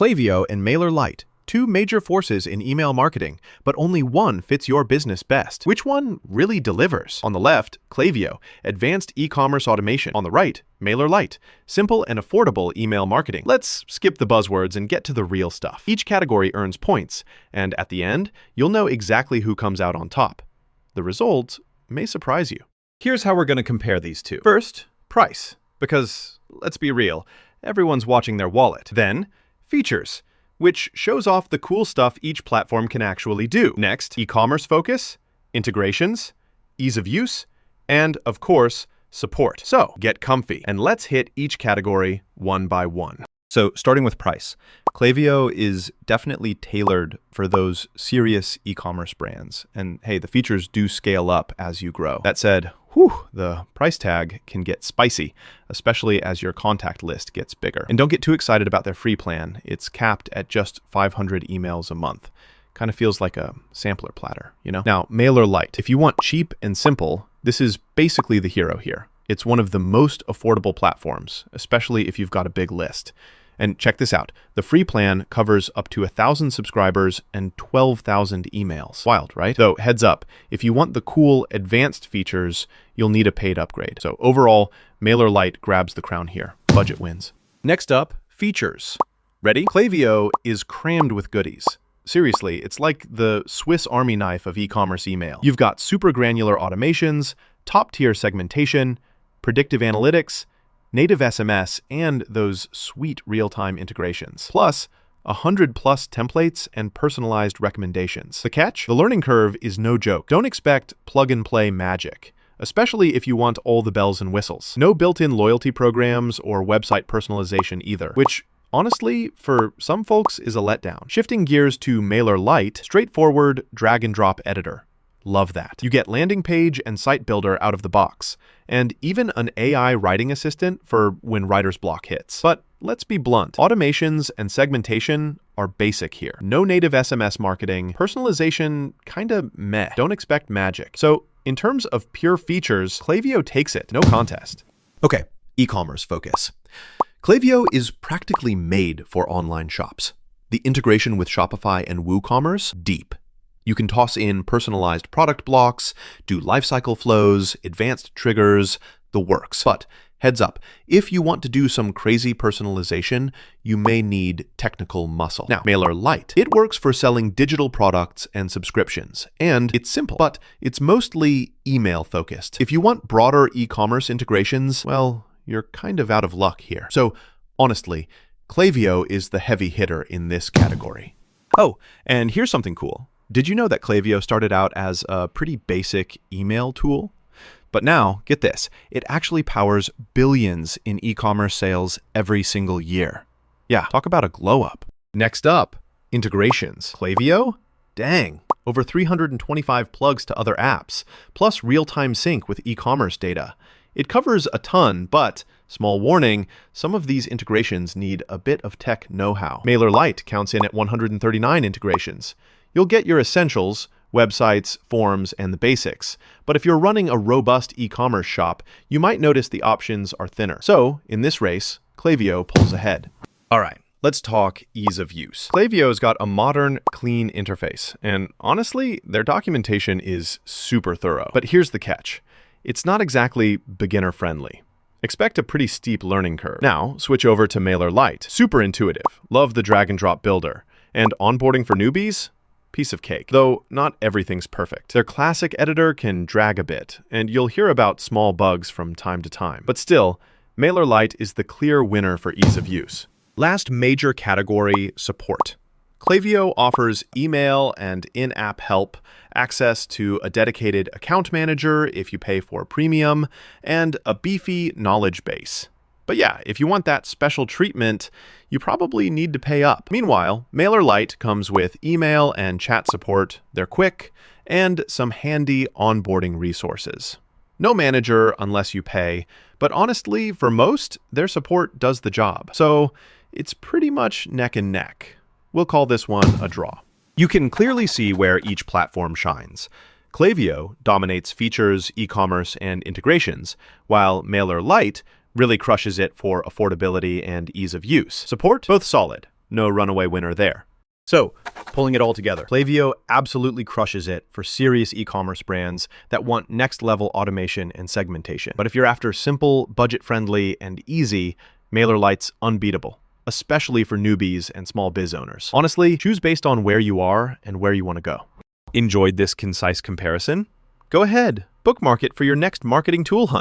Klaviyo and MailerLite, two major forces in email marketing, but only one fits your business best. Which one really delivers? On the left, Klaviyo, advanced e-commerce automation. On the right, MailerLite, simple and affordable email marketing. Let's skip the buzzwords and get to the real stuff. Each category earns points, and at the end, you'll know exactly who comes out on top. The result may surprise you. Here's how we're going to compare these two. First, price, because let's be real, everyone's watching their wallet. Then, features, which shows off the cool stuff each platform can actually do. Next, e-commerce focus, integrations, ease of use, and, of course, support. So, get comfy, and let's hit each category one by one. So, starting with price, Klaviyo is definitely tailored for those serious e-commerce brands. And hey, the features do scale up as you grow. That said, the price tag can get spicy, especially as your contact list gets bigger. And don't get too excited about their free plan. It's capped at just 500 emails a month. Kind of feels like a sampler platter, you know? Now, MailerLite. If you want cheap and simple, this is basically the hero here. It's one of the most affordable platforms, especially if you've got a big list. And check this out. The free plan covers up to 1,000 subscribers and 12,000 emails. Wild, right? Though, heads up, if you want the cool advanced features, you'll need a paid upgrade. So overall, MailerLite grabs the crown here. Budget wins. Next up, features. Ready? Klaviyo is crammed with goodies. Seriously, it's like the Swiss Army knife of e-commerce email. You've got super granular automations, top-tier segmentation, predictive analytics, native SMS, and those sweet real-time integrations. Plus, 100+ templates and personalized recommendations. The catch? The learning curve is no joke. Don't expect plug-and-play magic, especially if you want all the bells and whistles. No built-in loyalty programs or website personalization either, which honestly, for some folks is a letdown. Shifting gears to MailerLite, straightforward drag-and-drop editor. Love that. You get landing page and site builder out of the box, and even an AI writing assistant for when writer's block hits. But let's be blunt. Automations and segmentation are basic here. No native SMS marketing. Personalization, kinda meh. Don't expect magic. So in terms of pure features, Klaviyo takes it. No contest. Okay, e-commerce focus. Klaviyo is practically made for online shops. The integration with Shopify and WooCommerce, deep. You can toss in personalized product blocks, do lifecycle flows, advanced triggers, the works. But heads up, if you want to do some crazy personalization, you may need technical muscle. Now, MailerLite. It works for selling digital products and subscriptions, and it's simple, but it's mostly email focused. If you want broader e-commerce integrations, well, you're kind of out of luck here. So honestly, Klaviyo is the heavy hitter in this category. Oh, and here's something cool. Did you know that Klaviyo started out as a pretty basic email tool? But now, get this, it actually powers billions in e-commerce sales every single year. Yeah, talk about a glow up. Next up, integrations. Klaviyo? Dang, over 325 plugs to other apps, plus real-time sync with e-commerce data. It covers a ton, but, small warning, some of these integrations need a bit of tech know-how. MailerLite counts in at 139 integrations. You'll get your essentials, websites, forms, and the basics. But if you're running a robust e-commerce shop, you might notice the options are thinner. So, in this race, Klaviyo pulls ahead. All right, let's talk ease of use. Klaviyo's got a modern, clean interface, and honestly, their documentation is super thorough. But here's the catch. It's not exactly beginner-friendly. Expect a pretty steep learning curve. Now, switch over to MailerLite. Super intuitive. Love the drag-and-drop builder. And onboarding for newbies? Piece of cake. Though not everything's perfect. Their classic editor can drag a bit, and you'll hear about small bugs from time to time. But still, MailerLite is the clear winner for ease of use. Last major category, support. Klaviyo offers email and in-app help, access to a dedicated account manager if you pay for premium, and a beefy knowledge base. But yeah, if you want that special treatment, you probably need to pay up. Meanwhile, MailerLite comes with email and chat support. They're quick, and some handy onboarding resources. No manager unless you pay, but honestly, for most, their support does the job. So it's pretty much neck and neck. We'll call this one a draw. You can clearly see where each platform shines. Klaviyo dominates features, e-commerce, and integrations, while MailerLite really crushes it for affordability and ease of use. Support? Both solid. no runaway winner there. So, pulling it all together, Klaviyo absolutely crushes it for serious e-commerce brands that want next-level automation and segmentation. But if you're after simple, budget-friendly, and easy, MailerLite's unbeatable, especially for newbies and small biz owners. Honestly, choose based on where you are and where you want to go. Enjoyed this concise comparison? Go ahead, bookmark it for your next marketing tool hunt.